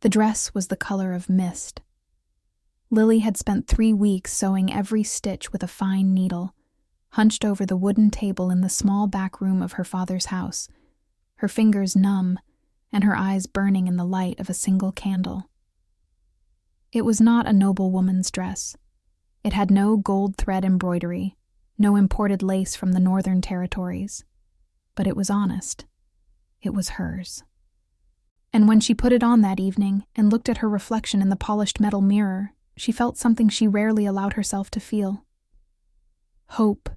The dress was the color of mist. Lily had spent 3 weeks sewing every stitch with a fine needle, hunched over the wooden table in the small back room of her father's house, her fingers numb and her eyes burning in the light of a single candle. It was not a noble woman's dress. It had no gold thread embroidery, no imported lace from the northern territories. But it was honest. It was hers. And when she put it on that evening and looked at her reflection in the polished metal mirror, she felt something she rarely allowed herself to feel. Hope.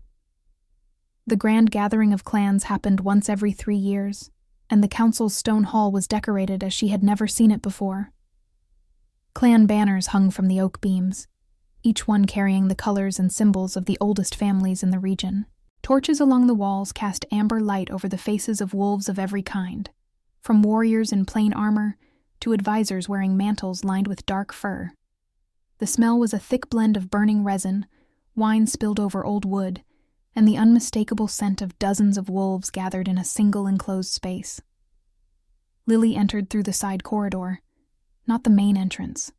The grand gathering of clans happened once every 3 years, and the council's stone hall was decorated as she had never seen it before. Clan banners hung from the oak beams, each one carrying the colors and symbols of the oldest families in the region. Torches along the walls cast amber light over the faces of wolves of every kind, from warriors in plain armor to advisors wearing mantles lined with dark fur. The smell was a thick blend of burning resin, wine spilled over old wood, and the unmistakable scent of dozens of wolves gathered in a single enclosed space. Lily entered through the side corridor, not the main entrance.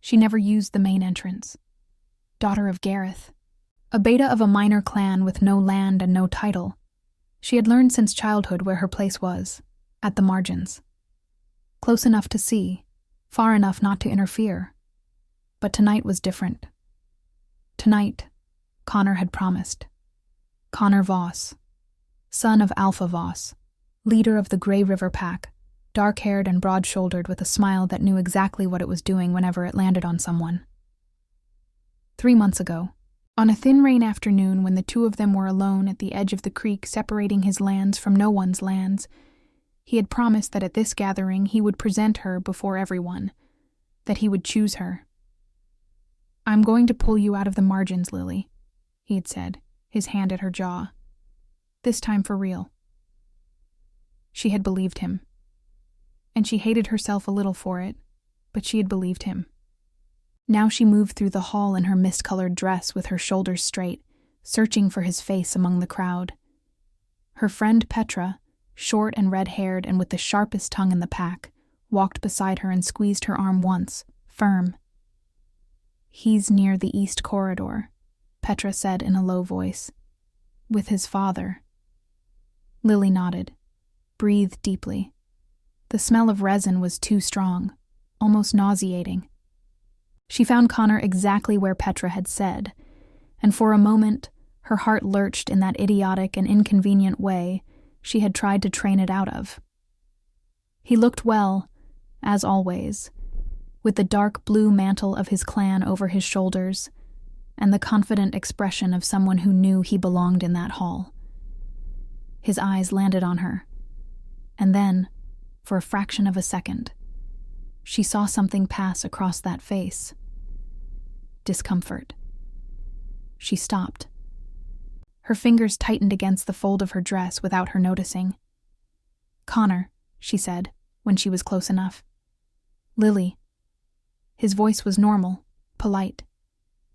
She never used the main entrance. Daughter of Gareth, a beta of a minor clan with no land and no title, she had learned since childhood where her place was, at the margins. Close enough to see, far enough not to interfere. But tonight was different. Tonight, Connor had promised. Connor Voss, son of Alpha Voss, leader of the Grey River Pack, dark-haired and broad-shouldered with a smile that knew exactly what it was doing whenever it landed on someone. 3 months ago, on a thin rain afternoon when the two of them were alone at the edge of the creek separating his lands from no one's lands, he had promised that at this gathering he would present her before everyone, that he would choose her. "I'm going to pull you out of the margins, Lily," he had said, his hand at her jaw. This time for real. She had believed him. And she hated herself a little for it, but she had believed him. Now she moved through the hall in her mist-colored dress with her shoulders straight, searching for his face among the crowd. Her friend Petra, short and red-haired and with the sharpest tongue in the pack, walked beside her and squeezed her arm once, firm. "He's near the east corridor," Petra said in a low voice. "With his father." Lily nodded, breathed deeply. The smell of resin was too strong, almost nauseating. She found Connor exactly where Petra had said, and for a moment her heart lurched in that idiotic and inconvenient way she had tried to train it out of. He looked well, as always, with the dark blue mantle of his clan over his shoulders, and the confident expression of someone who knew he belonged in that hall. His eyes landed on her, and then, for a fraction of a second, she saw something pass across that face. Discomfort. She stopped. Her fingers tightened against the fold of her dress without her noticing. "Connor," she said, when she was close enough. "Lily." His voice was normal, polite.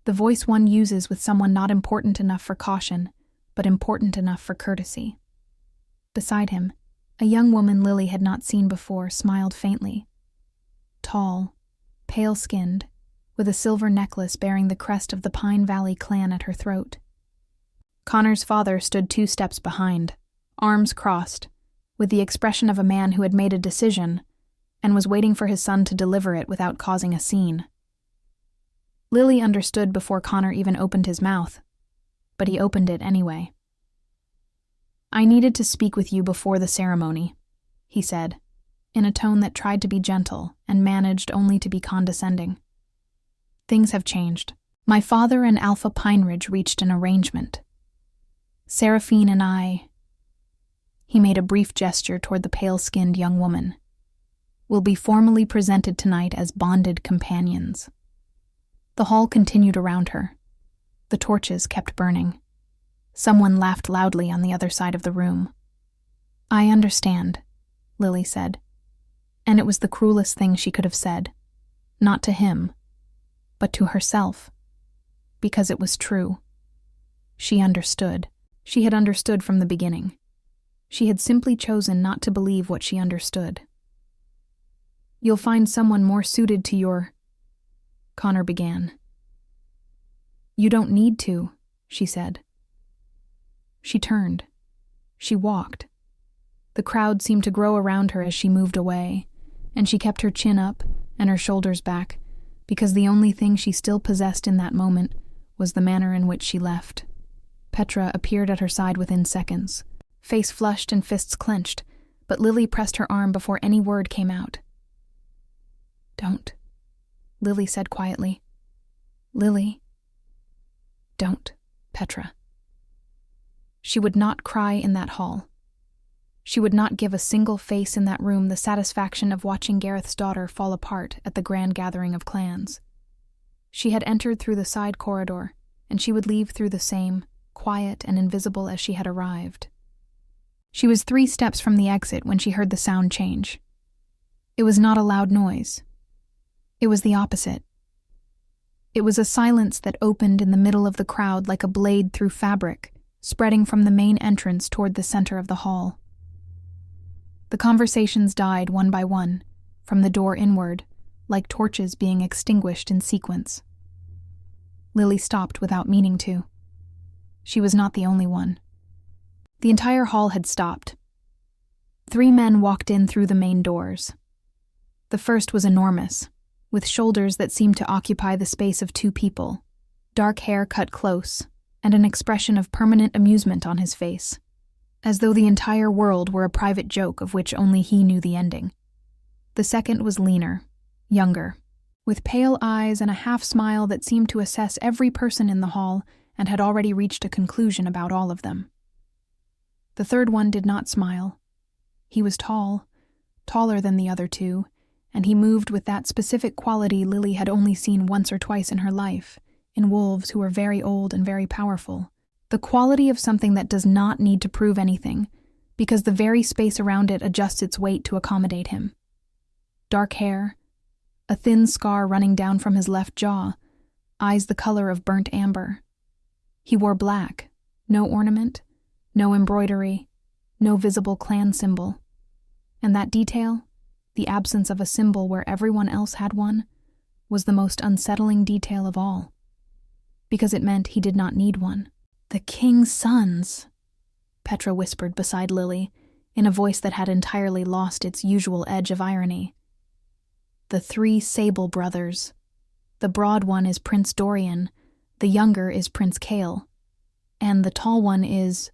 The voice one uses with someone not important enough for caution, but important enough for courtesy. Beside him, a young woman Lily had not seen before smiled faintly. Tall, pale-skinned, with a silver necklace bearing the crest of the Pine Valley clan at her throat. Connor's father stood 2 steps behind, arms crossed, with the expression of a man who had made a decision and was waiting for his son to deliver it without causing a scene. Lily understood before Connor even opened his mouth, but he opened it anyway. "I needed to speak with you before the ceremony," he said, in a tone that tried to be gentle and managed only to be condescending. "Things have changed. My father and Alpha Pine Ridge reached an arrangement. Seraphine and I," he made a brief gesture toward the pale-skinned young woman, "will be formally presented tonight as bonded companions." The hall continued around her. The torches kept burning. Someone laughed loudly on the other side of the room. "I understand," Lily said. And it was the cruelest thing she could have said, not to him, but to herself, because it was true. She understood. She had understood from the beginning. She had simply chosen not to believe what she understood. You'll find someone more suited to your... Connor began. You don't need to, she said. She turned. She walked. The crowd seemed to grow around her as she moved away, and she kept her chin up and her shoulders back, because the only thing she still possessed in that moment was the manner in which she left. Petra appeared at her side within seconds, face flushed and fists clenched, but Lily pressed her arm before any word came out. Don't, Lily said quietly. Lily. Don't, Petra. She would not cry in that hall. She would not give a single face in that room the satisfaction of watching Gareth's daughter fall apart at the grand gathering of clans. She had entered through the side corridor, and she would leave through the same, quiet and invisible as she had arrived. She was 3 steps from the exit when she heard the sound change. It was not a loud noise. It was the opposite. It was a silence that opened in the middle of the crowd like a blade through fabric, spreading from the main entrance toward the center of the hall. The conversations died one by one, from the door inward, like torches being extinguished in sequence. Lily stopped without meaning to. She was not the only one. The entire hall had stopped. 3 men walked in through the main doors. The first was enormous, with shoulders that seemed to occupy the space of 2 people, dark hair cut close, and an expression of permanent amusement on his face, as though the entire world were a private joke of which only he knew the ending. The second was leaner, younger, with pale eyes and a half-smile that seemed to assess every person in the hall and had already reached a conclusion about all of them. The third one did not smile. He was tall, taller than the other 2, and he moved with that specific quality Lily had only seen once or twice in her life, in wolves who were very old and very powerful. The quality of something that does not need to prove anything, because the very space around it adjusts its weight to accommodate him. Dark hair, a thin scar running down from his left jaw, eyes the color of burnt amber. He wore black, no ornament, no embroidery, no visible clan symbol. And that detail, the absence of a symbol where everyone else had one, was the most unsettling detail of all, because it meant he did not need one. The king's sons, Petra whispered beside Lily, in a voice that had entirely lost its usual edge of irony. The 3 Sable brothers. The broad one is Prince Dorian, the younger is Prince Cale, and the tall one is...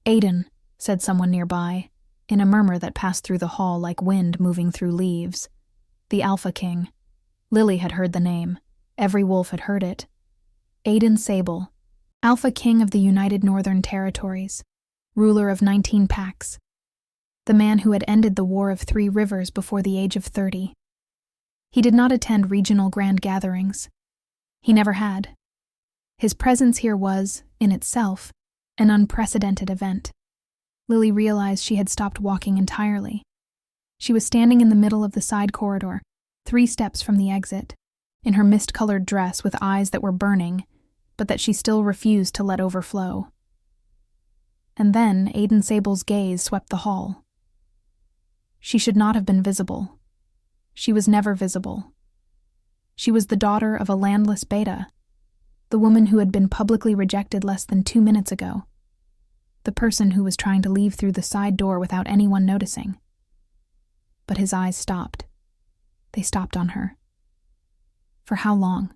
Aiden, said someone nearby, in a murmur that passed through the hall like wind moving through leaves. The Alpha King. Lily had heard the name. Every wolf had heard it. Aiden Sable, Alpha King of the United Northern Territories, ruler of 19 packs, the man who had ended the War of 3 Rivers before the age of 30. He did not attend regional grand gatherings. He never had. His presence here was, in itself, an unprecedented event. Lily realized she had stopped walking entirely. She was standing in the middle of the side corridor, 3 steps from the exit, in her mist-colored dress with eyes that were burning, but that she still refused to let overflow. And then Aiden Sable's gaze swept the hall. She should not have been visible. She was never visible. She was the daughter of a landless beta, the woman who had been publicly rejected less than 2 minutes ago, the person who was trying to leave through the side door without anyone noticing. But his eyes stopped. They stopped on her. For how long?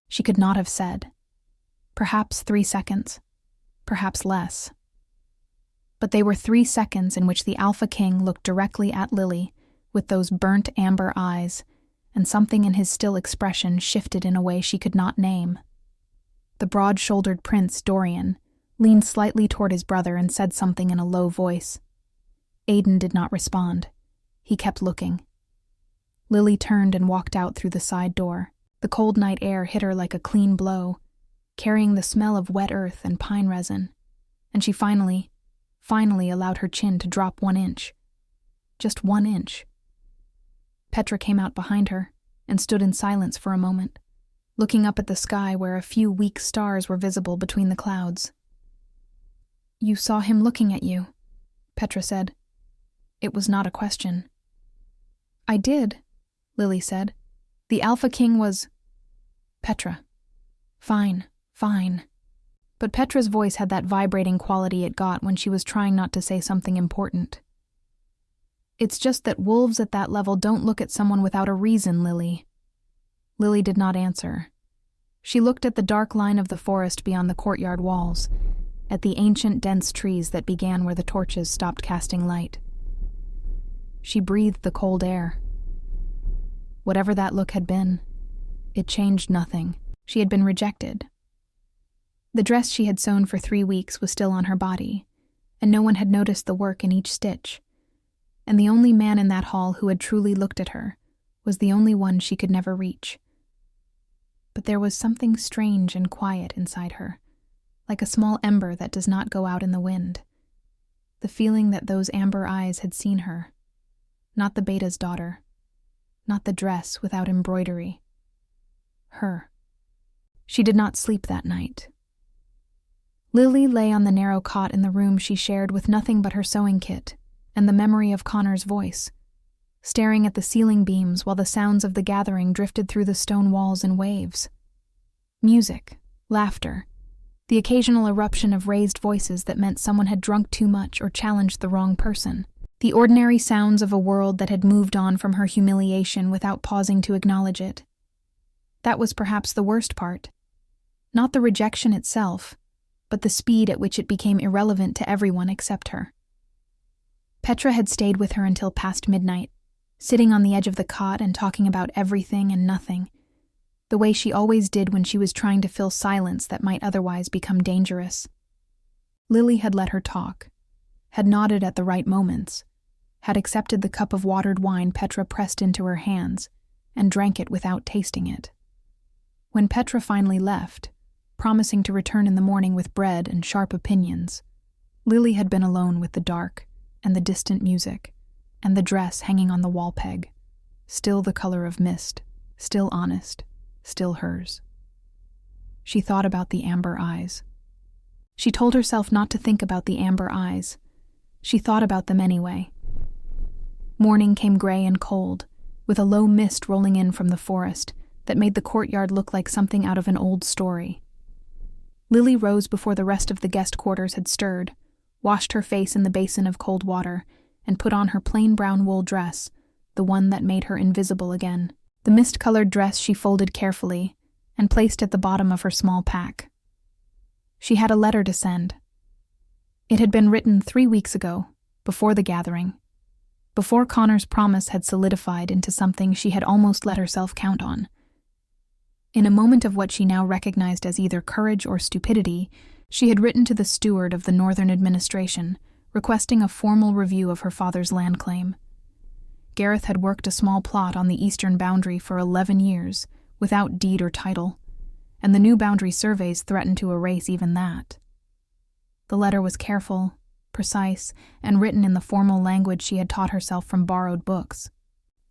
She could not have said. Perhaps 3 seconds. Perhaps less. But they were 3 seconds in which the Alpha King looked directly at Lily with those burnt amber eyes, and something in his still expression shifted in a way she could not name. The broad-shouldered Prince, Dorian, leaned slightly toward his brother and said something in a low voice. Aiden did not respond. He kept looking. Lily turned and walked out through the side door. The cold night air hit her like a clean blow, carrying the smell of wet earth and pine resin, and she finally allowed her chin to drop 1 inch. Just 1 inch. Petra came out behind her and stood in silence for a moment, looking up at the sky where a few weak stars were visible between the clouds. "You saw him looking at you," Petra said. It was not a question. I did, Lily said. The Alpha King was… Petra. Fine. But Petra's voice had that vibrating quality it got when she was trying not to say something important. It's just that wolves at that level don't look at someone without a reason, Lily. Lily did not answer. She looked at the dark line of the forest beyond the courtyard walls, at the ancient dense trees that began where the torches stopped casting light. She breathed the cold air. Whatever that look had been, it changed nothing. She had been rejected. The dress she had sewn for 3 weeks was still on her body, and no one had noticed the work in each stitch. And the only man in that hall who had truly looked at her was the only one she could never reach. But there was something strange and quiet inside her, like a small ember that does not go out in the wind. The feeling that those amber eyes had seen her, not the beta's daughter, not the dress without embroidery. Her. She did not sleep that night. Lily lay on the narrow cot in the room she shared with nothing but her sewing kit and the memory of Connor's voice, staring at the ceiling beams while the sounds of the gathering drifted through the stone walls in waves. Music, laughter, the occasional eruption of raised voices that meant someone had drunk too much or challenged the wrong person. The ordinary sounds of a world that had moved on from her humiliation without pausing to acknowledge it. That was perhaps the worst part. Not the rejection itself, but the speed at which it became irrelevant to everyone except her. Petra had stayed with her until past midnight, sitting on the edge of the cot and talking about everything and nothing, the way she always did when she was trying to fill silence that might otherwise become dangerous. Lily had let her talk, had nodded at the right moments, had accepted the cup of watered wine Petra pressed into her hands, and drank it without tasting it. When Petra finally left, promising to return in the morning with bread and sharp opinions, Lily had been alone with the dark and the distant music, and the dress hanging on the wall peg, still the color of mist, still honest, still hers. She thought about the amber eyes. She told herself not to think about the amber eyes. She thought about them anyway. Morning came gray and cold, with a low mist rolling in from the forest that made the courtyard look like something out of an old story. Lily rose before the rest of the guest quarters had stirred, washed her face in the basin of cold water, and put on her plain brown wool dress, the one that made her invisible again. The mist-colored dress she folded carefully and placed at the bottom of her small pack. She had a letter to send. It had been written 3 weeks ago, before the gathering, before Connor's promise had solidified into something she had almost let herself count on. In a moment of what she now recognized as either courage or stupidity, she had written to the steward of the Northern Administration, requesting a formal review of her father's land claim. Gareth had worked a small plot on the eastern boundary for 11 years, without deed or title, and the new boundary surveys threatened to erase even that. The letter was careful, precise, and written in the formal language she had taught herself from borrowed books.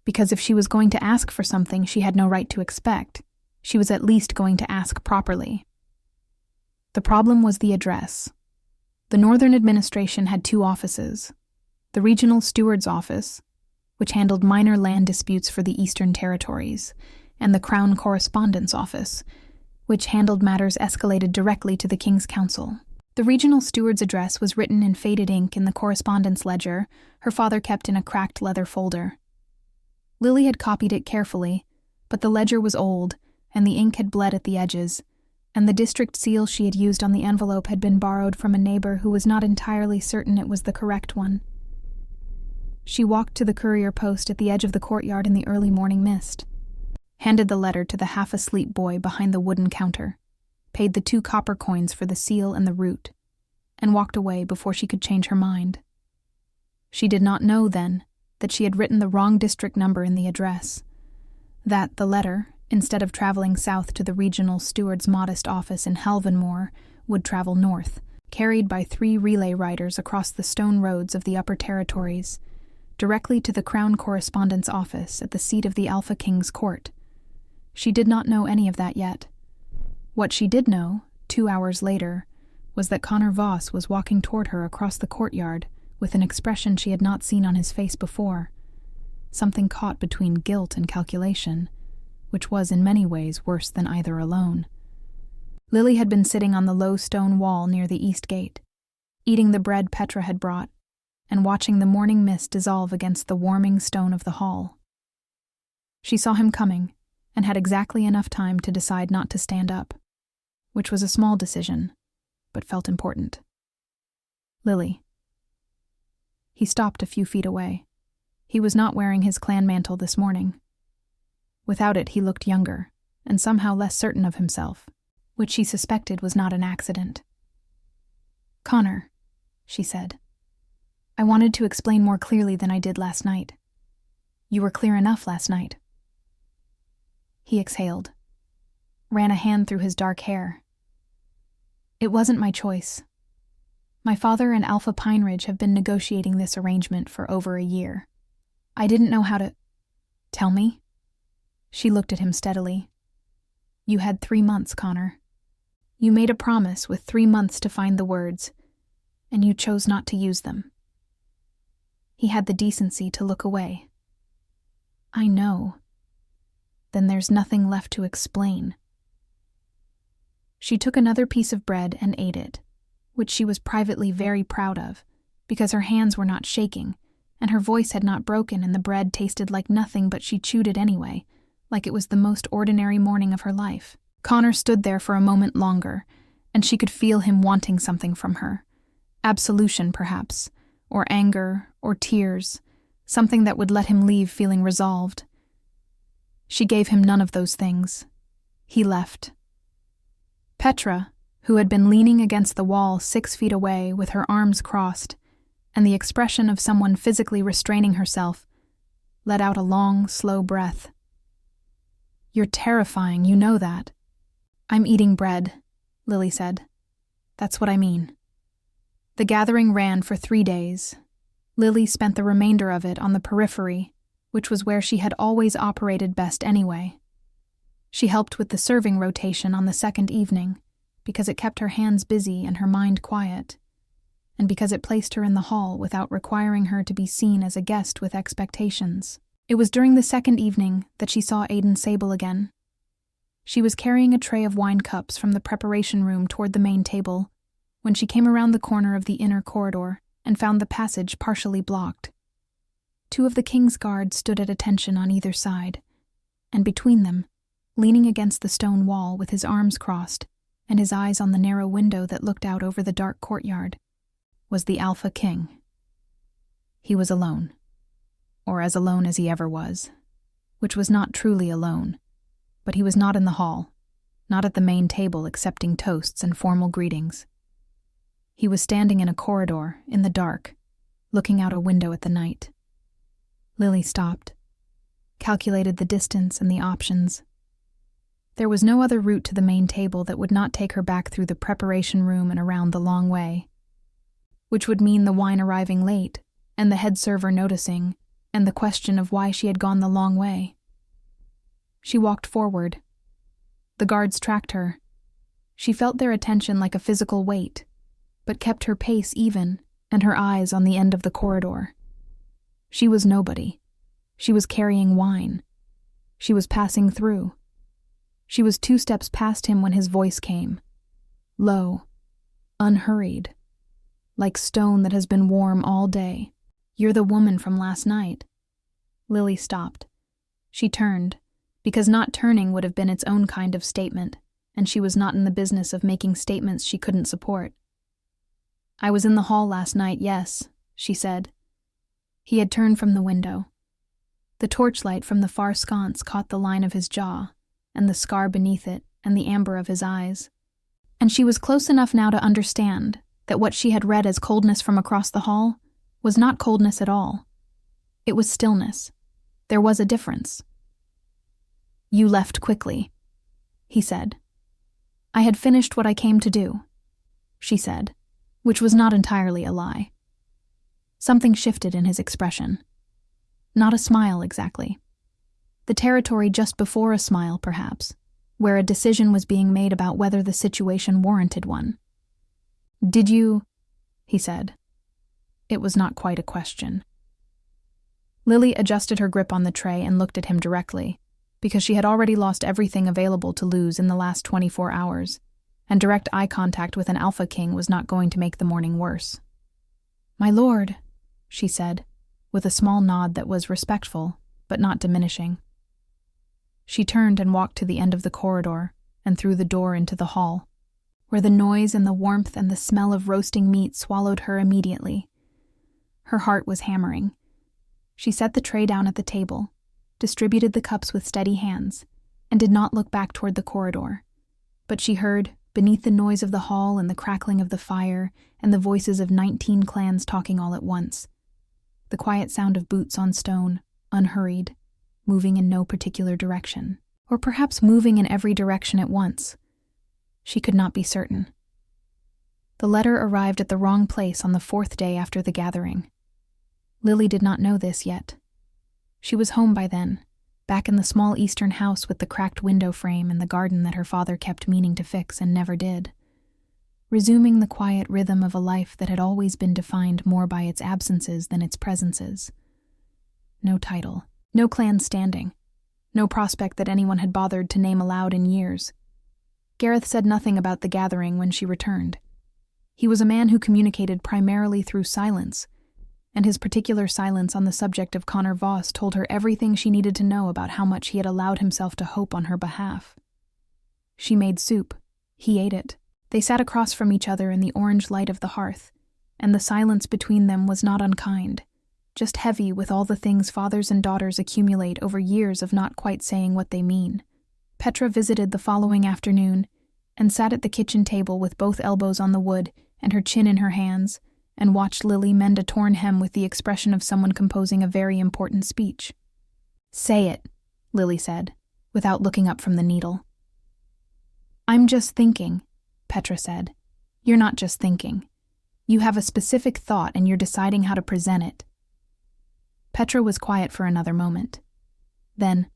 Because if she was going to ask for something she had no right to expect, she was at least going to ask properly. The problem was the address. The Northern Administration had 2 offices: the Regional Steward's Office, which handled minor land disputes for the Eastern Territories, and the Crown Correspondence Office, which handled matters escalated directly to the King's Council. The Regional Steward's address was written in faded ink in the correspondence ledger her father kept in a cracked leather folder. Lily had copied it carefully, but the ledger was old, and the ink had bled at the edges, and the district seal she had used on the envelope had been borrowed from a neighbor who was not entirely certain it was the correct one. She walked to the courier post at the edge of the courtyard in the early morning mist, handed the letter to the half-asleep boy behind the wooden counter, paid the 2 copper coins for the seal and the root, and walked away before she could change her mind. She did not know, then, that she had written the wrong district number in the address, that the letter, instead of traveling south to the regional steward's modest office in Halvanmore, would travel north, carried by 3 relay riders across the stone roads of the Upper Territories, directly to the Crown Correspondence Office at the seat of the Alpha King's court. She did not know any of that yet. What she did know, 2 hours later, was that Connor Voss was walking toward her across the courtyard with an expression she had not seen on his face before. something caught between guilt and calculation, which was in many ways worse than either alone. Lily had been sitting on the low stone wall near the east gate, eating the bread Petra had brought, and watching the morning mist dissolve against the warming stone of the hall. She saw him coming, and had exactly enough time to decide not to stand up, which was a small decision, but felt important. Lily. He stopped a few feet away. He was not wearing his clan mantle this morning. Without it, he looked younger, and somehow less certain of himself, which she suspected was not an accident. "Connor," she said, "I wanted to explain more clearly than I did last night. You were clear enough last night." He exhaled, ran a hand through his dark hair. "It wasn't my choice. My father and Alpha Pine Ridge have been negotiating this arrangement for over a year. I didn't know how to—" "Tell me?" She looked at him steadily. "You had 3 months, Connor. You made a promise with 3 months to find the words, and you chose not to use them." He had the decency to look away. "I know. Then there's nothing left to explain." She took another piece of bread and ate it, which she was privately very proud of, because her hands were not shaking, and her voice had not broken, and the bread tasted like nothing, but she chewed it anyway, like it was the most ordinary morning of her life. Connor stood there for a moment longer, and she could feel him wanting something from her. Absolution, perhaps, or anger, or tears, something that would let him leave feeling resolved. She gave him none of those things. He left. Petra, who had been leaning against the wall 6 feet away with her arms crossed, and the expression of someone physically restraining herself, let out a long, slow breath. "You're terrifying, you know that." "I'm eating bread," Lily said. "That's what I mean." The gathering ran for 3 days. Lily spent the remainder of it on the periphery, which was where she had always operated best anyway. She helped with the serving rotation on the second evening, because it kept her hands busy and her mind quiet, and because it placed her in the hall without requiring her to be seen as a guest with expectations. It was during the second evening that she saw Aiden Sable again. She was carrying a tray of wine cups from the preparation room toward the main table when she came around the corner of the inner corridor and found the passage partially blocked. 2 of the king's guards stood at attention on either side, and between them, leaning against the stone wall with his arms crossed and his eyes on the narrow window that looked out over the dark courtyard, was the Alpha King. He was alone, or as alone as he ever was, which was not truly alone, but he was not in the hall, not at the main table accepting toasts and formal greetings. He was standing in a corridor, in the dark, looking out a window at the night. Lily stopped, calculated the distance and the options. There was no other route to the main table that would not take her back through the preparation room and around the long way, which would mean the wine arriving late, and the head server noticing, and the question of why she had gone the long way. She walked forward. The guards tracked her. She felt their attention like a physical weight, but kept her pace even and her eyes on the end of the corridor. She was nobody. She was carrying wine. She was passing through. She was 2 steps past him when his voice came, low, unhurried, like stone that has been warm all day. "You're the woman from last night." Lily stopped. She turned, because not turning would have been its own kind of statement, and she was not in the business of making statements she couldn't support. "I was in the hall last night, yes," she said. He had turned from the window. The torchlight from the far sconce caught the line of his jaw, and the scar beneath it, and the amber of his eyes. And she was close enough now to understand that what she had read as coldness from across the hall was not coldness at all. It was stillness. There was a difference. "You left quickly," he said. "I had finished what I came to do," she said, which was not entirely a lie. Something shifted in his expression. Not a smile exactly. The territory just before a smile, perhaps, where a decision was being made about whether the situation warranted one. "Did you?" he said. It was not quite a question. Lily adjusted her grip on the tray and looked at him directly, because she had already lost everything available to lose in the last 24 hours, and direct eye contact with an Alpha King was not going to make the morning worse. "My lord," she said, with a small nod that was respectful, but not diminishing. She turned and walked to the end of the corridor and through the door into the hall, where the noise and the warmth and the smell of roasting meat swallowed her immediately. Her heart was hammering. She set the tray down at the table, distributed the cups with steady hands, and did not look back toward the corridor. But she heard, beneath the noise of the hall and the crackling of the fire and the voices of 19 clans talking all at once, the quiet sound of boots on stone, unhurried, moving in no particular direction, or perhaps moving in every direction at once. She could not be certain. The letter arrived at the wrong place on the 4th day after the gathering. Lily did not know this yet. She was home by then, back in the small eastern house with the cracked window frame and the garden that her father kept meaning to fix and never did, resuming the quiet rhythm of a life that had always been defined more by its absences than its presences. No title, no clan standing, no prospect that anyone had bothered to name aloud in years. Gareth said nothing about the gathering when she returned. He was a man who communicated primarily through silence, and his particular silence on the subject of Connor Voss told her everything she needed to know about how much he had allowed himself to hope on her behalf. She made soup. He ate it. They sat across from each other in the orange light of the hearth, and the silence between them was not unkind, just heavy with all the things fathers and daughters accumulate over years of not quite saying what they mean. Petra visited the following afternoon and sat at the kitchen table with both elbows on the wood and her chin in her hands, and watched Lily mend a torn hem with the expression of someone composing a very important speech. "Say it," Lily said, without looking up from the needle. "I'm just thinking," Petra said. "You're not just thinking. You have a specific thought and you're deciding how to present it." Petra was quiet for another moment. Then,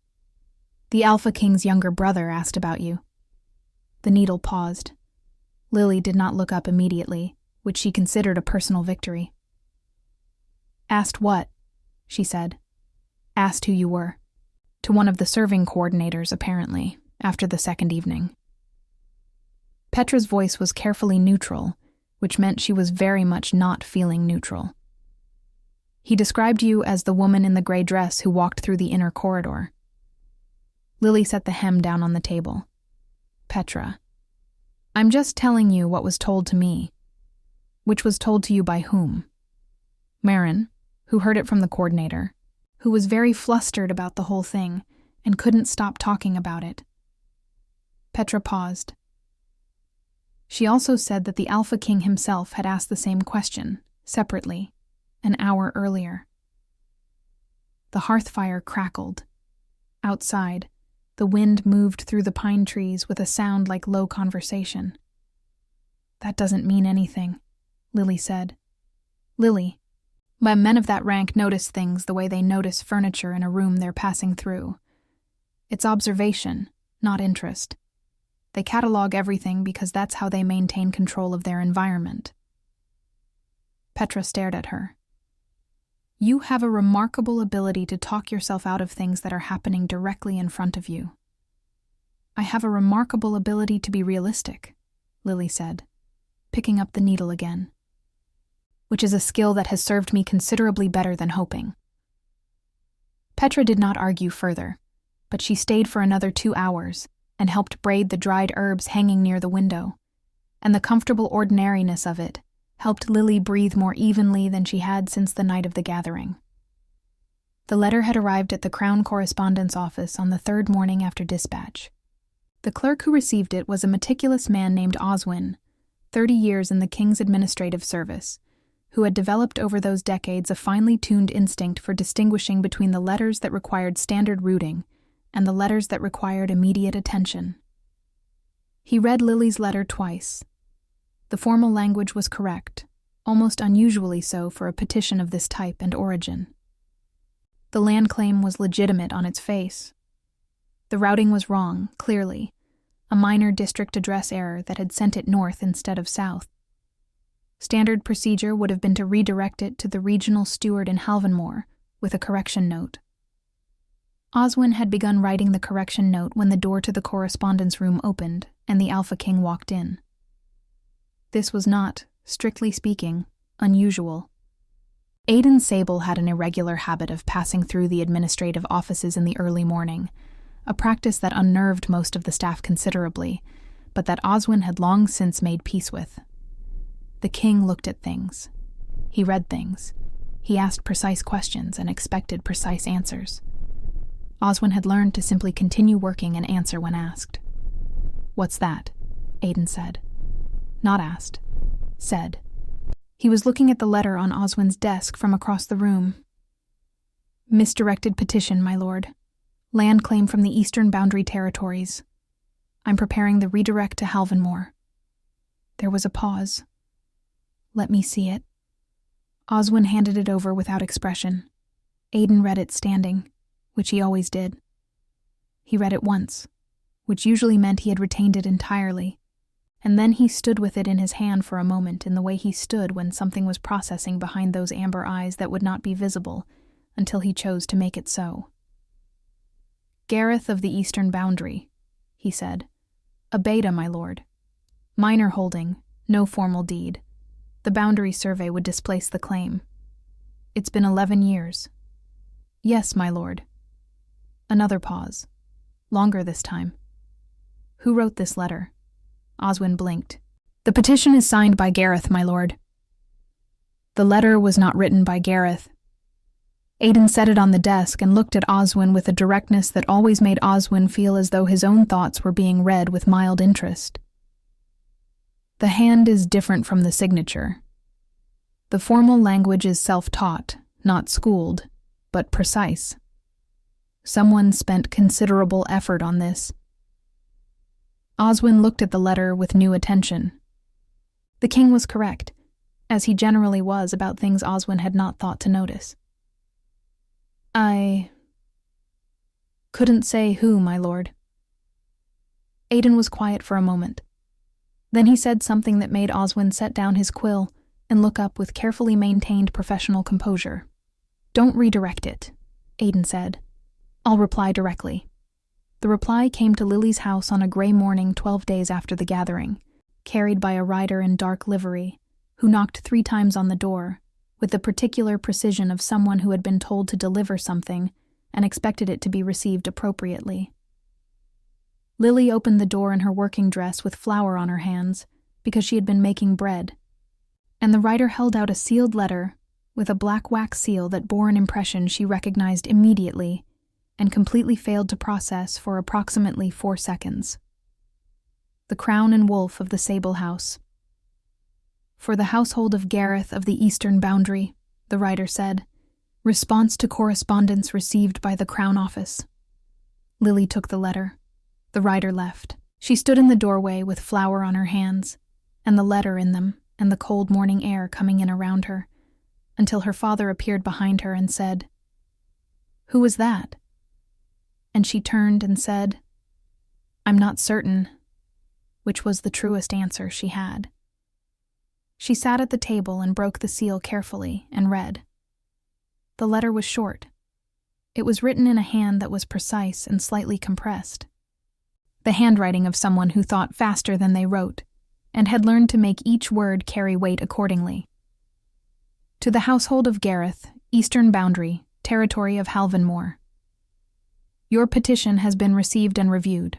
"The Alpha King's younger brother asked about you." The needle paused. Lily did not look up immediately, which she considered a personal victory. "Asked what?" she said. "Asked who you were." To one of the serving coordinators, apparently, after the second evening. Petra's voice was carefully neutral, which meant she was very much not feeling neutral. "He described you as the woman in the gray dress who walked through the inner corridor." Lily set the hem down on the table. "Petra, I'm just telling you what was told to me." "Which was told to you by whom?" "Marin, who heard it from the coordinator, who was very flustered about the whole thing and couldn't stop talking about it." Petra paused. She also said that the Alpha King himself had asked the same question, separately, an hour earlier. The hearth fire crackled. Outside, the wind moved through the pine trees with a sound like low conversation. "That doesn't mean anything," Lily said. "Lily, but men of that rank notice things the way they notice furniture in a room they're passing through. It's observation, not interest. They catalog everything because that's how they maintain control of their environment." Petra stared at her. "You have a remarkable ability to talk yourself out of things that are happening directly in front of you." "I have a remarkable ability to be realistic," Lily said, picking up the needle again. "Which is a skill that has served me considerably better than hoping." Petra did not argue further, but she stayed for another 2 hours and helped braid the dried herbs hanging near the window, and the comfortable ordinariness of it helped Lily breathe more evenly than she had since the night of the gathering. The letter had arrived at the Crown Correspondence office on the 3rd morning after dispatch. The clerk who received it was a meticulous man named Oswin, 30 years in the King's administrative service, who had developed over those decades a finely tuned instinct for distinguishing between the letters that required standard routing and the letters that required immediate attention. He read Lily's letter twice. The formal language was correct, almost unusually so for a petition of this type and origin. The land claim was legitimate on its face. The routing was wrong, clearly, a minor district address error that had sent it north instead of south. Standard procedure would have been to redirect it to the regional steward in Halvanmore, with a correction note. Oswin had begun writing the correction note when the door to the correspondence room opened and the Alpha King walked in. This was not, strictly speaking, unusual. Aiden Sable had an irregular habit of passing through the administrative offices in the early morning, a practice that unnerved most of the staff considerably, but that Oswin had long since made peace with. The king looked at things. He read things. He asked precise questions and expected precise answers. Oswin had learned to simply continue working and answer when asked. "What's that?" Aiden said. Not asked. Said. He was looking at the letter on Oswin's desk from across the room. "Misdirected petition, my lord. Land claim from the Eastern Boundary Territories. I'm preparing the redirect to Halvanmore." There was a pause. "Let me see it." Oswin handed it over without expression. Aiden read it standing, which he always did. He read it once, which usually meant he had retained it entirely, and then he stood with it in his hand for a moment in the way he stood when something was processing behind those amber eyes that would not be visible until he chose to make it so. "Gareth of the Eastern Boundary," he said. "A beta, my lord. Minor holding, no formal deed. The boundary survey would displace the claim. It's been 11 years. Yes, my lord." Another pause. Longer this time. "Who wrote this letter?" Oswin blinked. "The petition is signed by Gareth, my lord." The letter was not written by Gareth. Aiden set it on the desk and looked at Oswin with a directness that always made Oswin feel as though his own thoughts were being read with mild interest. "The hand is different from the signature. The formal language is self-taught, not schooled, but precise. Someone spent considerable effort on this." Oswin looked at the letter with new attention. The king was correct, as he generally was about things Oswin had not thought to notice. "I couldn't say who, my lord." Aiden was quiet for a moment. Then he said something that made Oswin set down his quill and look up with carefully maintained professional composure. "Don't redirect it," Aiden said. "I'll reply directly." The reply came to Lily's house on a gray morning 12 days after the gathering, carried by a rider in dark livery, who knocked 3 times on the door, with the particular precision of someone who had been told to deliver something and expected it to be received appropriately. Lily opened the door in her working dress with flour on her hands, because she had been making bread, and the rider held out a sealed letter with a black wax seal that bore an impression she recognized immediately and completely failed to process for approximately 4 seconds. The crown and wolf of the Sable House. "For the household of Gareth of the Eastern Boundary," the rider said. "Response to correspondence received by the Crown Office." Lily took the letter. The rider left. She stood in the doorway with flour on her hands, and the letter in them, and the cold morning air coming in around her, until her father appeared behind her and said, "Who was that?" And she turned and said, "I'm not certain," which was the truest answer she had. She sat at the table and broke the seal carefully and read. The letter was short. It was written in a hand that was precise and slightly compressed. The handwriting of someone who thought faster than they wrote, and had learned to make each word carry weight accordingly. "To the household of Gareth, Eastern Boundary, Territory of Halvanmore. Your petition has been received and reviewed.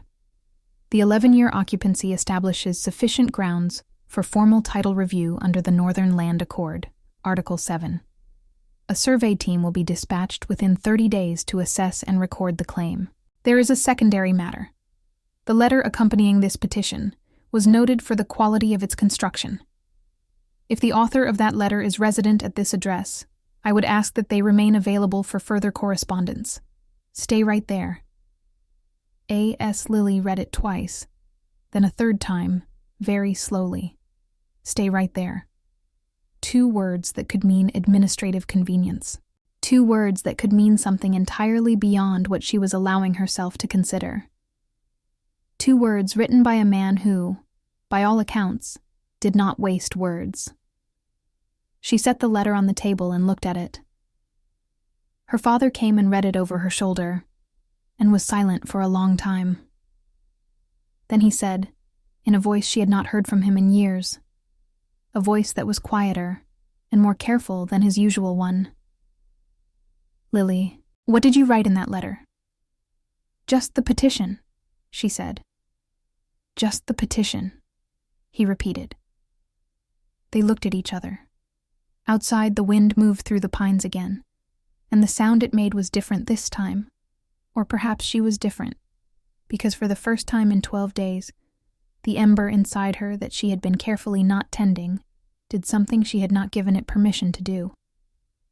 The 11-year occupancy establishes sufficient grounds for formal title review under the Northern Land Accord, Article 7. A survey team will be dispatched within 30 days to assess and record the claim. There is a secondary matter. The letter accompanying this petition was noted for the quality of its construction. If the author of that letter is resident at this address, I would ask that they remain available for further correspondence. Stay right there." A.S. Lily read it twice, then a third time, very slowly. "Stay right there." 2 words that could mean administrative convenience. 2 words that could mean something entirely beyond what she was allowing herself to consider. 2 words written by a man who, by all accounts, did not waste words. She set the letter on the table and looked at it. Her father came and read it over her shoulder, and was silent for a long time. Then he said, in a voice she had not heard from him in years, a voice that was quieter and more careful than his usual one. "Lily, what did you write in that letter?" "Just the petition," she said. "Just the petition," he repeated. They looked at each other. Outside, the wind moved through the pines again, and the sound it made was different this time. Or perhaps she was different, because for the first time in 12 days, the ember inside her that she had been carefully not tending did something she had not given it permission to do.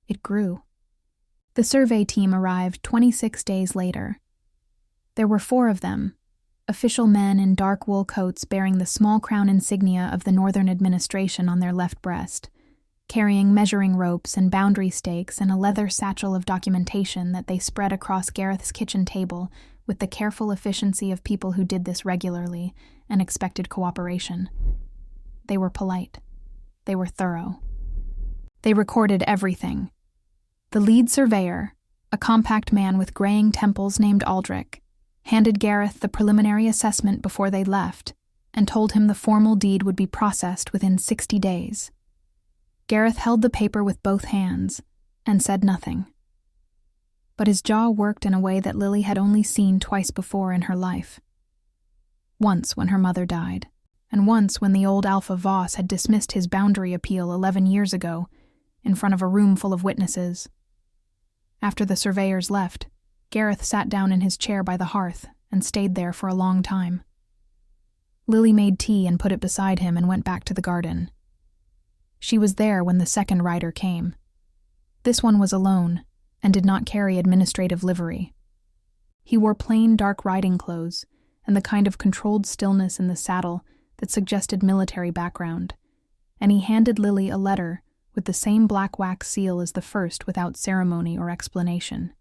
It grew. The survey team arrived 26 days later. There were 4 of them, official men in dark wool coats bearing the small crown insignia of the Northern Administration on their left breast, carrying measuring ropes and boundary stakes and a leather satchel of documentation that they spread across Gareth's kitchen table with the careful efficiency of people who did this regularly and expected cooperation. They were polite. They were thorough. They recorded everything. The lead surveyor, a compact man with graying temples named Aldrich, handed Gareth the preliminary assessment before they left and told him the formal deed would be processed within 60 days. Gareth held the paper with both hands and said nothing. But his jaw worked in a way that Lily had only seen twice before in her life. Once when her mother died, and once when the old Alpha Voss had dismissed his boundary appeal 11 years ago in front of a room full of witnesses. After the surveyors left, Gareth sat down in his chair by the hearth and stayed there for a long time. Lily made tea and put it beside him and went back to the garden. She was there when the second rider came. This one was alone and did not carry administrative livery. He wore plain dark riding clothes and the kind of controlled stillness in the saddle that suggested military background, and he handed Lily a letter with the same black wax seal as the first without ceremony or explanation.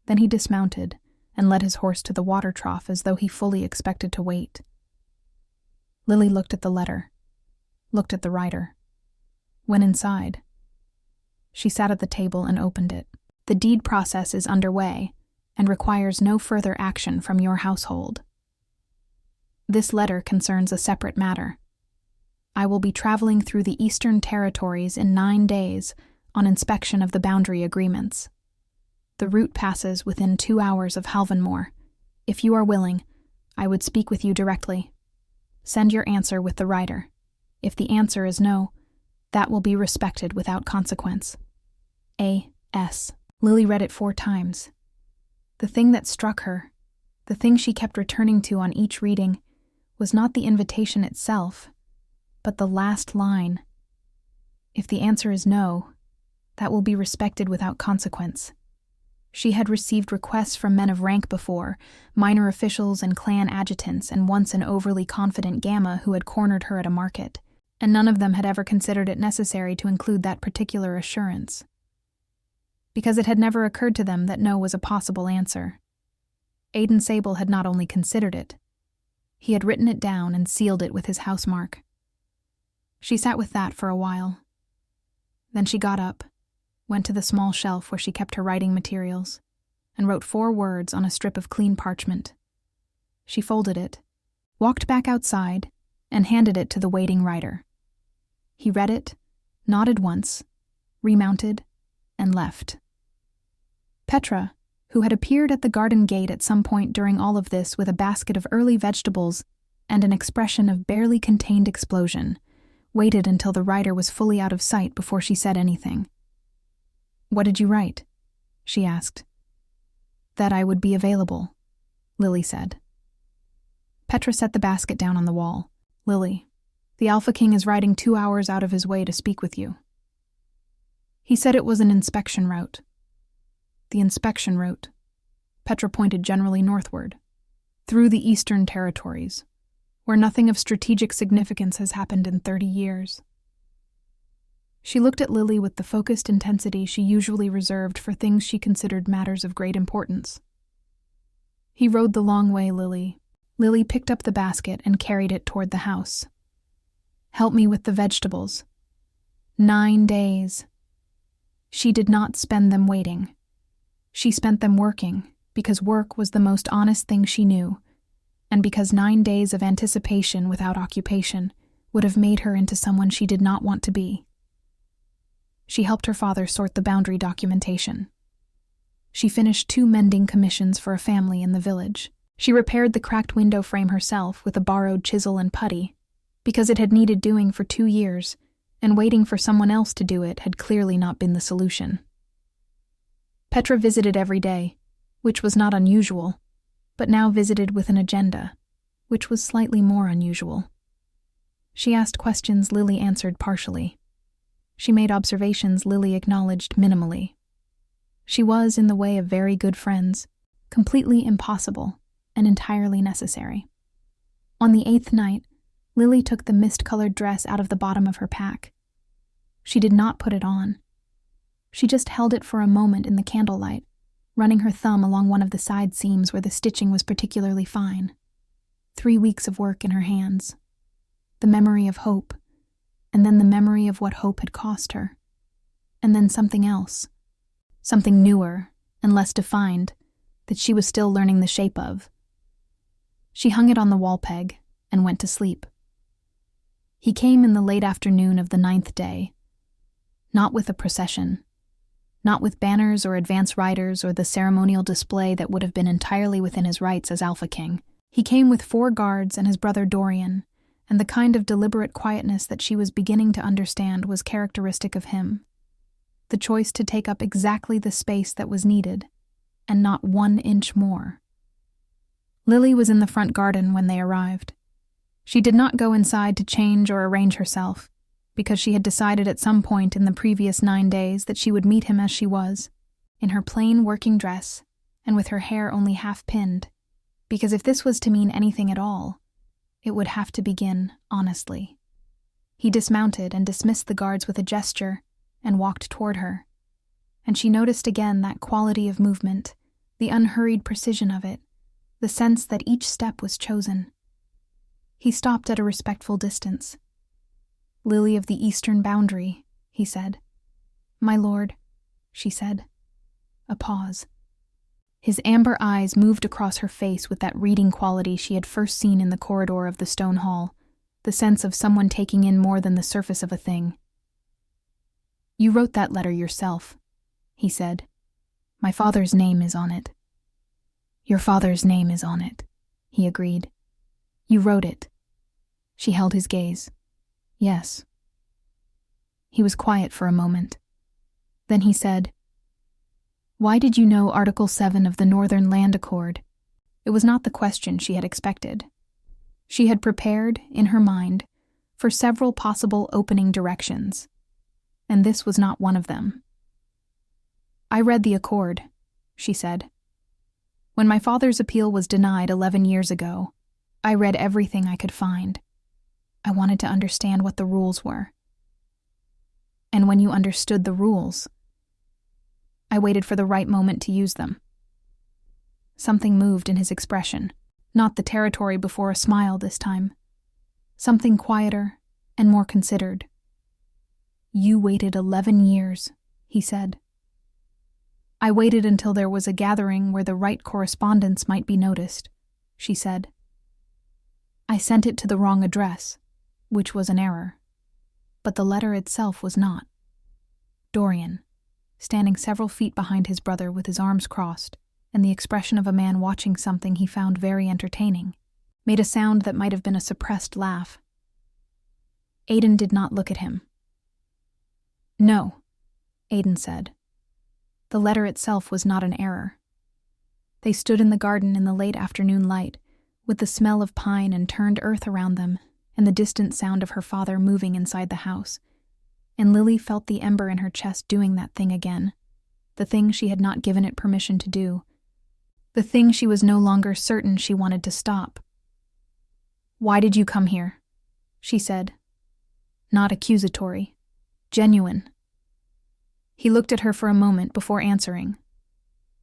Then he dismounted and led his horse to the water trough as though he fully expected to wait. Lily looked at the letter, looked at the rider, went inside. She sat at the table and opened it. "The deed process is underway and requires no further action from your household. This letter concerns a separate matter. I will be traveling through the Eastern Territories in 9 days on inspection of the boundary agreements. The route passes within 2 hours of Halvanmore. If you are willing, I would speak with you directly. Send your answer with the rider. If the answer is no, that will be respected without consequence. A.S." Lily read it 4 times. The thing that struck her, the thing she kept returning to on each reading, was not the invitation itself, but the last line. If the answer is no, that will be respected without consequence. She had received requests from men of rank before, minor officials and clan adjutants, and once an overly confident Gamma who had cornered her at a market, and none of them had ever considered it necessary to include that particular assurance, because it had never occurred to them that no was a possible answer. Aiden Sable had not only considered it, he had written it down and sealed it with his housemark. She sat with that for a while. Then she got up, went to the small shelf where she kept her writing materials, and wrote 4 words on a strip of clean parchment. She folded it, walked back outside, and handed it to the waiting rider. He read it, nodded once, remounted, and left. Petra, who had appeared at the garden gate at some point during all of this with a basket of early vegetables and an expression of barely contained explosion, waited until the rider was fully out of sight before she said anything. "What did you write?" she asked. "That I would be available," Lily said. Petra set the basket down on the wall. "Lily, the Alpha King is riding 2 hours out of his way to speak with you. He said it was an inspection route." "The inspection route," Petra pointed generally northward, "through the Eastern Territories, where nothing of strategic significance has happened in 30 years. She looked at Lily with the focused intensity she usually reserved for things she considered matters of great importance. "He rode the long way, Lily." Lily picked up the basket and carried it toward the house. "Help me with the vegetables. 9 days. She did not spend them waiting. She spent them working because work was the most honest thing she knew, and because 9 days of anticipation without occupation would have made her into someone she did not want to be. She helped her father sort the boundary documentation. She finished 2 mending commissions for a family in the village. She repaired the cracked window frame herself with a borrowed chisel and putty, because it had needed doing for 2 years, and waiting for someone else to do it had clearly not been the solution. Petra visited every day, which was not unusual, but now visited with an agenda, which was slightly more unusual. She asked questions Lily answered partially. She made observations Lily acknowledged minimally. She was, in the way of very good friends, completely impossible and entirely necessary. On the 8th night, Lily took the mist-colored dress out of the bottom of her pack. She did not put it on. She just held it for a moment in the candlelight, running her thumb along one of the side seams where the stitching was particularly fine. 3 weeks of work in her hands. The memory of hope, and then the memory of what hope had cost her. And then something else. Something newer and less defined that she was still learning the shape of. She hung it on the wall peg and went to sleep. He came in the late afternoon of the 9th day. Not with a procession. Not with banners or advance riders or the ceremonial display that would have been entirely within his rights as Alpha King. He came with 4 guards and his brother Dorian, and the kind of deliberate quietness that she was beginning to understand was characteristic of him. The choice to take up exactly the space that was needed, and not 1 inch more. Lily was in the front garden when they arrived. She did not go inside to change or arrange herself, because she had decided at some point in the previous 9 days that she would meet him as she was, in her plain working dress, and with her hair only half pinned, because if this was to mean anything at all, it would have to begin honestly. He dismounted and dismissed the guards with a gesture, and walked toward her, and she noticed again that quality of movement, the unhurried precision of it, the sense that each step was chosen. He stopped at a respectful distance. "Lily of the eastern boundary," he said. "My lord," she said. A pause. His amber eyes moved across her face with that reading quality she had first seen in the corridor of the stone hall, the sense of someone taking in more than the surface of a thing. "You wrote that letter yourself," he said. "My father's name is on it." "Your father's name is on it," he agreed. "You wrote it." She held his gaze. "Yes." He was quiet for a moment. Then he said, "Why did you know Article 7 of the Northern Land Accord?" It was not the question she had expected. She had prepared, in her mind, for several possible opening directions, and this was not one of them. "I read the accord," she said. "When my father's appeal was denied 11 years ago, I read everything I could find. I wanted to understand what the rules were. And when you understood the rules, I waited for the right moment to use them." Something moved in his expression, not the territory before a smile this time. Something quieter and more considered. "You waited 11 years, he said. "I waited until there was a gathering where the right correspondence might be noticed," she said. "I sent it to the wrong address, which was an error, but the letter itself was not." Dorian, standing several feet behind his brother with his arms crossed and the expression of a man watching something he found very entertaining, made a sound that might have been a suppressed laugh. Aiden did not look at him. "No," Aiden said. The letter itself was not an error. They stood in the garden in the late afternoon light, with the smell of pine and turned earth around them, and the distant sound of her father moving inside the house. And Lily felt the ember in her chest doing that thing again, the thing she had not given it permission to do, the thing she was no longer certain she wanted to stop. "Why did you come here?" she said. Not accusatory, genuine. He looked at her for a moment before answering,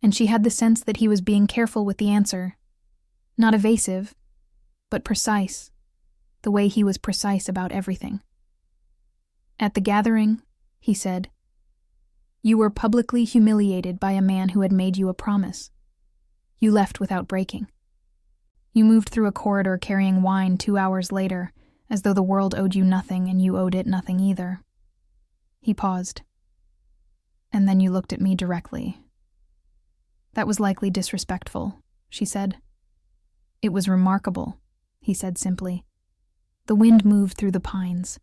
and she had the sense that he was being careful with the answer, not evasive, but precise, the way he was precise about everything. "At the gathering," he said, You were publicly humiliated by a man who had made you a promise. You left without breaking. You moved through a corridor carrying wine 2 hours later, as though the world owed you nothing and you owed it nothing either. He paused. And then you looked at me directly. That was likely disrespectful, she said. It was remarkable, he said simply. The wind moved through the pines.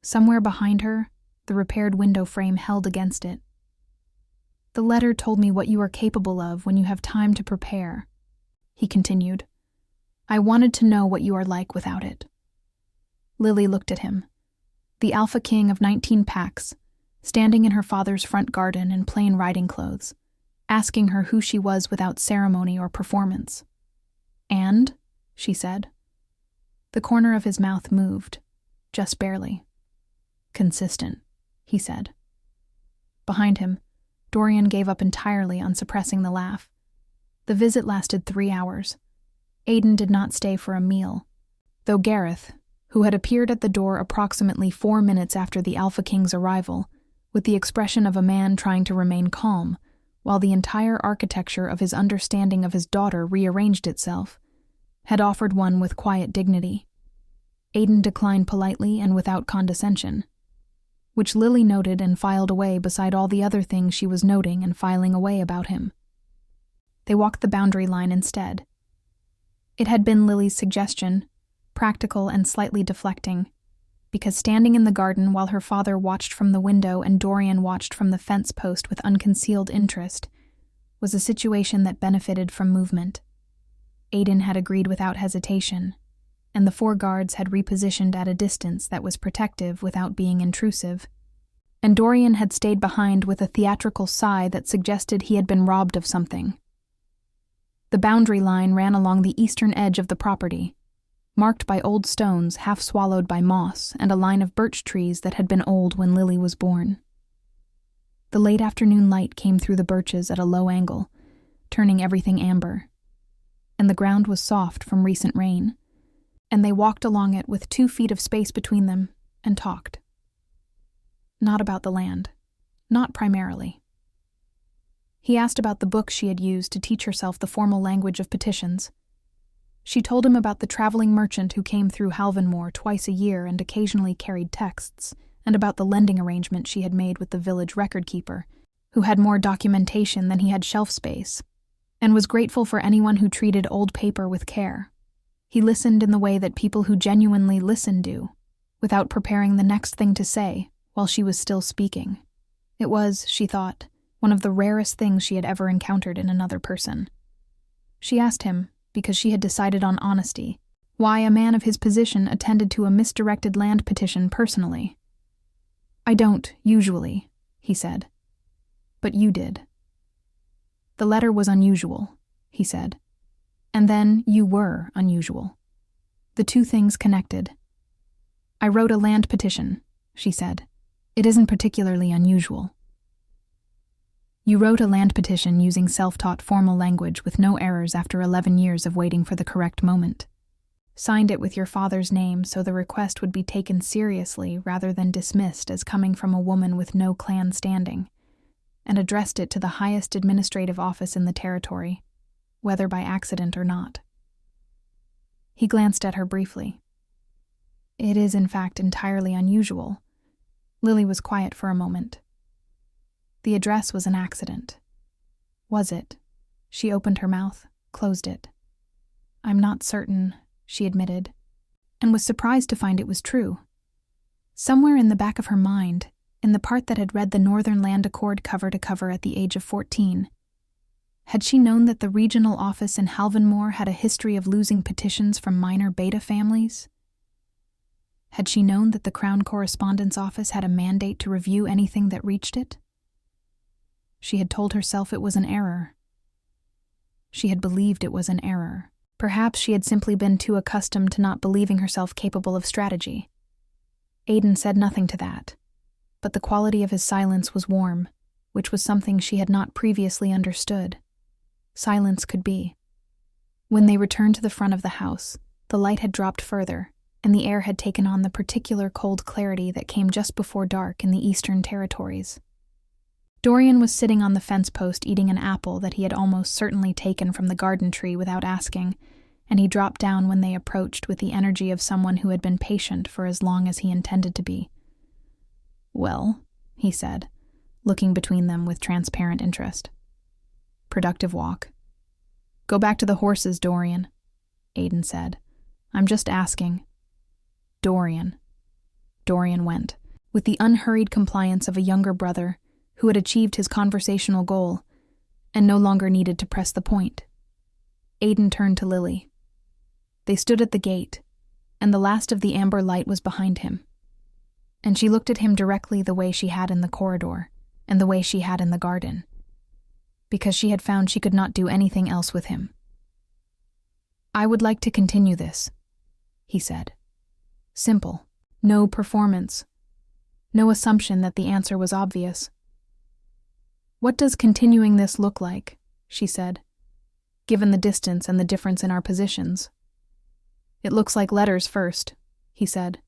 Somewhere behind her, the repaired window frame held against it. The letter told me what you are capable of when you have time to prepare, he continued. I wanted to know what you are like without it. Lily looked at him. The alpha king of 19 packs, standing in her father's front garden in plain riding clothes, asking her who she was without ceremony or performance. And, she said. The corner of his mouth moved, just barely. Consistent, he said. Behind him, Dorian gave up entirely on suppressing the laugh. The visit lasted 3 hours. Aiden did not stay for a meal, though Gareth, who had appeared at the door approximately 4 minutes after the Alpha King's arrival, with the expression of a man trying to remain calm, while the entire architecture of his understanding of his daughter rearranged itself, had offered one with quiet dignity. Aiden declined politely and without condescension, which Lily noted and filed away beside all the other things she was noting and filing away about him. They walked the boundary line instead. It had been Lily's suggestion, practical and slightly deflecting, because standing in the garden while her father watched from the window and Dorian watched from the fence post with unconcealed interest was a situation that benefited from movement. Aiden had agreed without hesitation, and the 4 guards had repositioned at a distance that was protective without being intrusive. And Dorian had stayed behind with a theatrical sigh that suggested he had been robbed of something. The boundary line ran along the eastern edge of the property, marked by old stones half swallowed by moss and a line of birch trees that had been old when Lily was born. The late afternoon light came through the birches at a low angle, turning everything amber, and the ground was soft from recent rain, and they walked along it with 2 feet of space between them and talked. Not about the land, not primarily. He asked about the book she had used to teach herself the formal language of petitions. She told him about the traveling merchant who came through Halvanmore twice a year and occasionally carried texts, and about the lending arrangement she had made with the village record-keeper, who had more documentation than he had shelf space, and was grateful for anyone who treated old paper with care. He listened in the way that people who genuinely listen do, without preparing the next thing to say while she was still speaking. It was, she thought, one of the rarest things she had ever encountered in another person. She asked him, because she had decided on honesty, why a man of his position attended to a misdirected land petition personally. I don't, usually, he said. But you did. The letter was unusual, he said. And then you were unusual. The 2 things connected. I wrote a land petition, she said. It isn't particularly unusual. You wrote a land petition using self-taught formal language with no errors after 11 years of waiting for the correct moment. Signed it with your father's name so the request would be taken seriously rather than dismissed as coming from a woman with no clan standing, and addressed it to the highest administrative office in the territory, whether by accident or not. He glanced at her briefly. It is, in fact, entirely unusual. Lily was quiet for a moment. The address was an accident. Was it? She opened her mouth, closed it. I'm not certain, she admitted, and was surprised to find it was true. Somewhere in the back of her mind, in the part that had read the Northern Land Accord cover to cover at the age of 14, had she known that the regional office in Halvanmore had a history of losing petitions from minor beta families? Had she known that the Crown Correspondence Office had a mandate to review anything that reached it? She had told herself it was an error. She had believed it was an error. Perhaps she had simply been too accustomed to not believing herself capable of strategy. Aiden said nothing to that, but the quality of his silence was warm, which was something she had not previously understood. Silence could be. When they returned to the front of the house, the light had dropped further, and the air had taken on the particular cold clarity that came just before dark in the Eastern Territories. Dorian was sitting on the fence post eating an apple that he had almost certainly taken from the garden tree without asking, and he dropped down when they approached with the energy of someone who had been patient for as long as he intended to be. "Well," he said, looking between them with transparent interest. "Productive walk." "Go back to the horses, Dorian," Aiden said. "I'm just asking." Dorian. Dorian went, with the unhurried compliance of a younger brother who had achieved his conversational goal and no longer needed to press the point. Aiden turned to Lily. They stood at the gate, and the last of the amber light was behind him. And she looked at him directly the way she had in the corridor, and the way she had in the garden, because she had found she could not do anything else with him. "I would like to continue this," he said. Simple. No performance. No assumption that the answer was obvious. "What does continuing this look like?" she said, "given the distance and the difference in our positions?" "It looks like letters first," he said.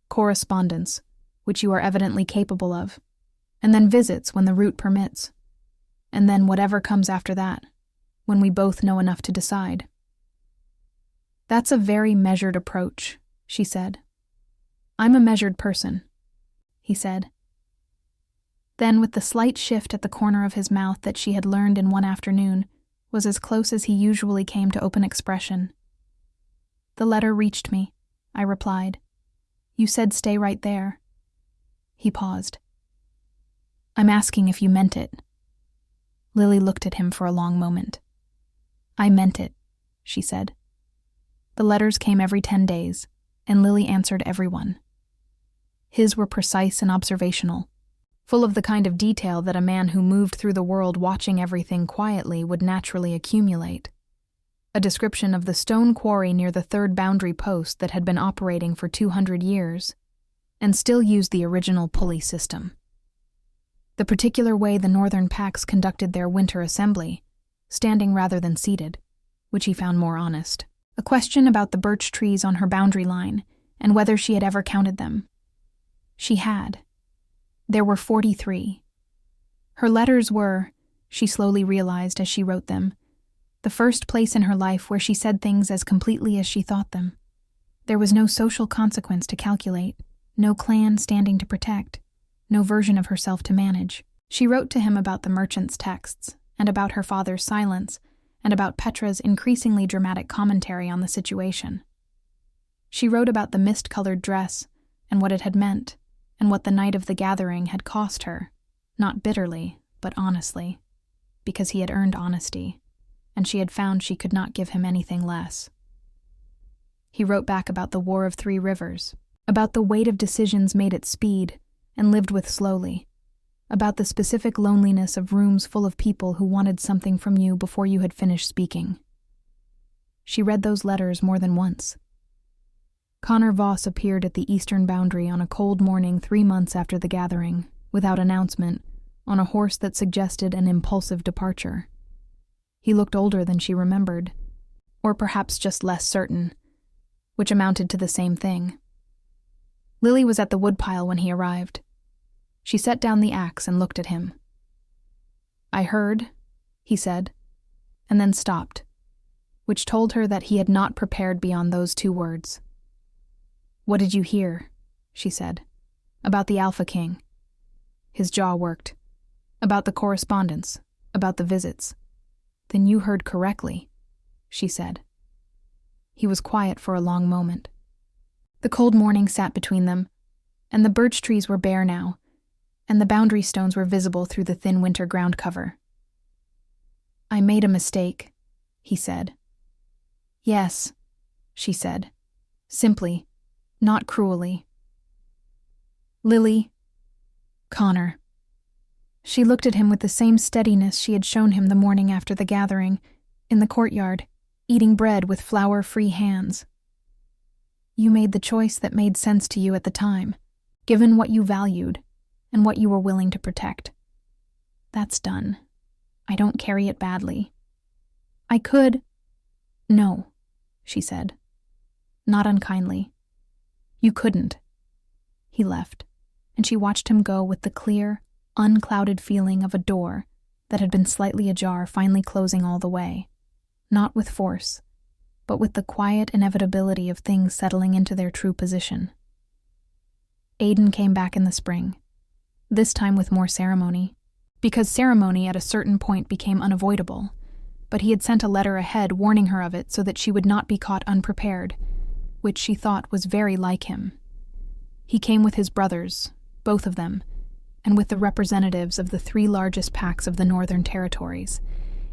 "Correspondence, which you are evidently capable of, and then visits when the route permits, and then whatever comes after that, when we both know enough to decide." "That's a very measured approach," she said. "I'm a measured person," he said. Then, with the slight shift at the corner of his mouth that she had learned in one afternoon, was as close as he usually came to open expression. "The letter reached me," I replied. "You said stay right there." He paused. "I'm asking if you meant it." Lily looked at him for a long moment. "I meant it," she said. The letters came every 10 days, and Lily answered every one. His were precise and observational, full of the kind of detail that a man who moved through the world watching everything quietly would naturally accumulate. A description of the stone quarry near the third boundary post that had been operating for 200 years, and still used the original pulley system. The particular way the northern packs conducted their winter assembly, standing rather than seated, which he found more honest. A question about the birch trees on her boundary line, and whether she had ever counted them. She had. There were 43. Her letters were, she slowly realized as she wrote them, the first place in her life where she said things as completely as she thought them. There was no social consequence to calculate, no clan standing to protect, no version of herself to manage. She wrote to him about the merchant's texts, and about her father's silence, and about Petra's increasingly dramatic commentary on the situation. She wrote about the mist-colored dress, and what it had meant, and what the night of the gathering had cost her, not bitterly, but honestly, because he had earned honesty, and she had found she could not give him anything less. He wrote back about the War of Three Rivers, about the weight of decisions made at speed and lived with slowly, about the specific loneliness of rooms full of people who wanted something from you before you had finished speaking. She read those letters more than once. Connor Voss appeared at the eastern boundary on a cold morning 3 months after the gathering, without announcement, on a horse that suggested an impulsive departure. He looked older than she remembered, or perhaps just less certain, which amounted to the same thing. Lily was at the woodpile when he arrived. She set down the axe and looked at him. "I heard," he said, and then stopped, which told her that he had not prepared beyond those 2 words. "What did you hear?" she said. "About the Alpha King." His jaw worked. "About the correspondence, about the visits." "Then you heard correctly," she said. He was quiet for a long moment. The cold morning sat between them, and the birch trees were bare now, and the boundary stones were visible through the thin winter ground cover. "I made a mistake," he said. "Yes," she said, simply, not cruelly. "Lily." "Connor." She looked at him with the same steadiness she had shown him the morning after the gathering, in the courtyard, eating bread with flour-free hands. "You made the choice that made sense to you at the time, given what you valued, and what you were willing to protect. That's done. I don't carry it badly. I could—" "No," she said, not unkindly. "You couldn't." He left, and she watched him go with the clear, unclouded feeling of a door that had been slightly ajar finally closing all the way, not with force, but with the quiet inevitability of things settling into their true position. Aiden came back in the spring, this time with more ceremony, because ceremony at a certain point became unavoidable, but he had sent a letter ahead warning her of it so that she would not be caught unprepared, which she thought was very like him. He came with his brothers, both of them, and with the representatives of the 3 largest packs of the Northern Territories,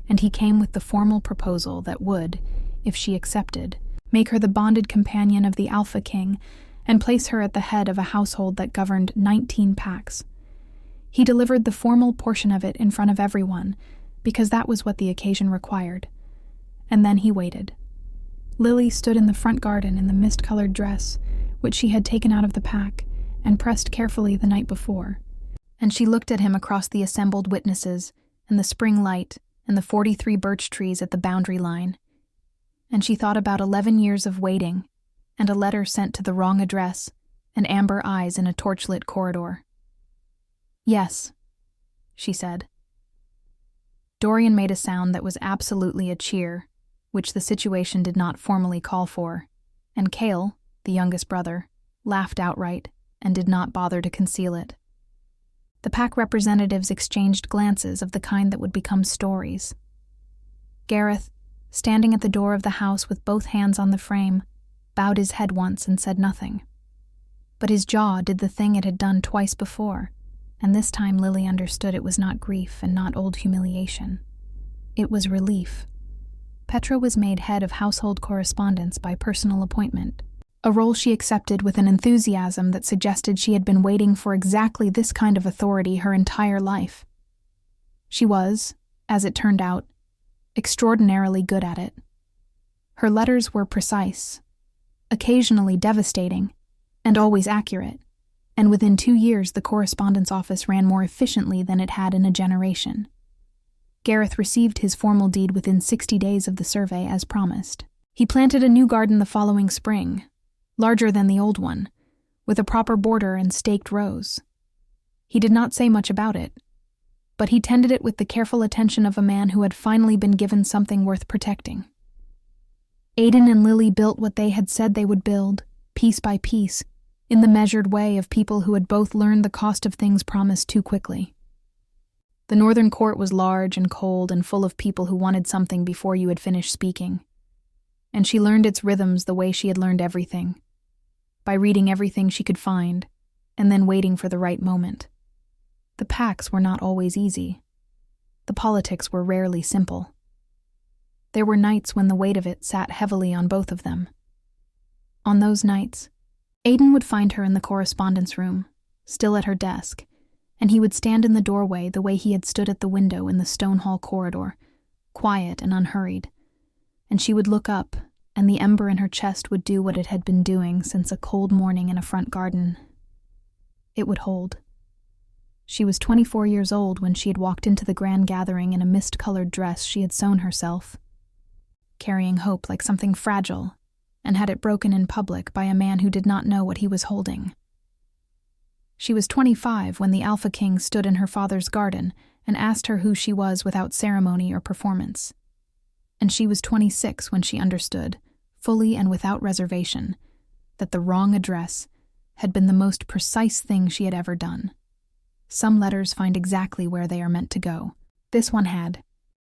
and he came with the formal proposal that would, if she accepted, make her the bonded companion of the Alpha King and place her at the head of a household that governed 19 packs. He delivered the formal portion of it in front of everyone, because that was what the occasion required. And then he waited. Lily stood in the front garden in the mist-colored dress, which she had taken out of the pack and pressed carefully the night before, and she looked at him across the assembled witnesses and the spring light and the 43 birch trees at the boundary line, and she thought about 11 years of waiting and a letter sent to the wrong address and amber eyes in a torchlit corridor. "Yes," she said. Dorian made a sound that was absolutely a cheer, which the situation did not formally call for, and Cale, the youngest brother, laughed outright and did not bother to conceal it. The pack representatives exchanged glances of the kind that would become stories. Gareth, standing at the door of the house with both hands on the frame, bowed his head once and said nothing. But his jaw did the thing it had done twice before, and this time Lily understood it was not grief and not old humiliation. It was relief. Petra was made head of household correspondence by personal appointment, a role she accepted with an enthusiasm that suggested she had been waiting for exactly this kind of authority her entire life. She was, as it turned out, extraordinarily good at it. Her letters were precise, occasionally devastating, and always accurate, and within 2 years the correspondence office ran more efficiently than it had in a generation. Gareth received his formal deed within 60 days of the survey as promised. He planted a new garden the following spring, larger than the old one, with a proper border and staked rows. He did not say much about it, but he tended it with the careful attention of a man who had finally been given something worth protecting. Aiden and Lily built what they had said they would build, piece by piece, in the measured way of people who had both learned the cost of things promised too quickly. The northern court was large and cold and full of people who wanted something before you had finished speaking, and she learned its rhythms the way she had learned everything, by reading everything she could find, and then waiting for the right moment. The packs were not always easy. The politics were rarely simple. There were nights when the weight of it sat heavily on both of them. On those nights, Aiden would find her in the correspondence room, still at her desk, and he would stand in the doorway the way he had stood at the window in the stone hall corridor, quiet and unhurried, and she would look up, and the ember in her chest would do what it had been doing since a cold morning in a front garden. It would hold. She was 24 years old when she had walked into the grand gathering in a mist-colored dress she had sewn herself, carrying hope like something fragile, and had it broken in public by a man who did not know what he was holding. She was 25 when the Alpha King stood in her father's garden and asked her who she was without ceremony or performance. And she was 26 when she understood, fully and without reservation, that the wrong address had been the most precise thing she had ever done. Some letters find exactly where they are meant to go. This one had,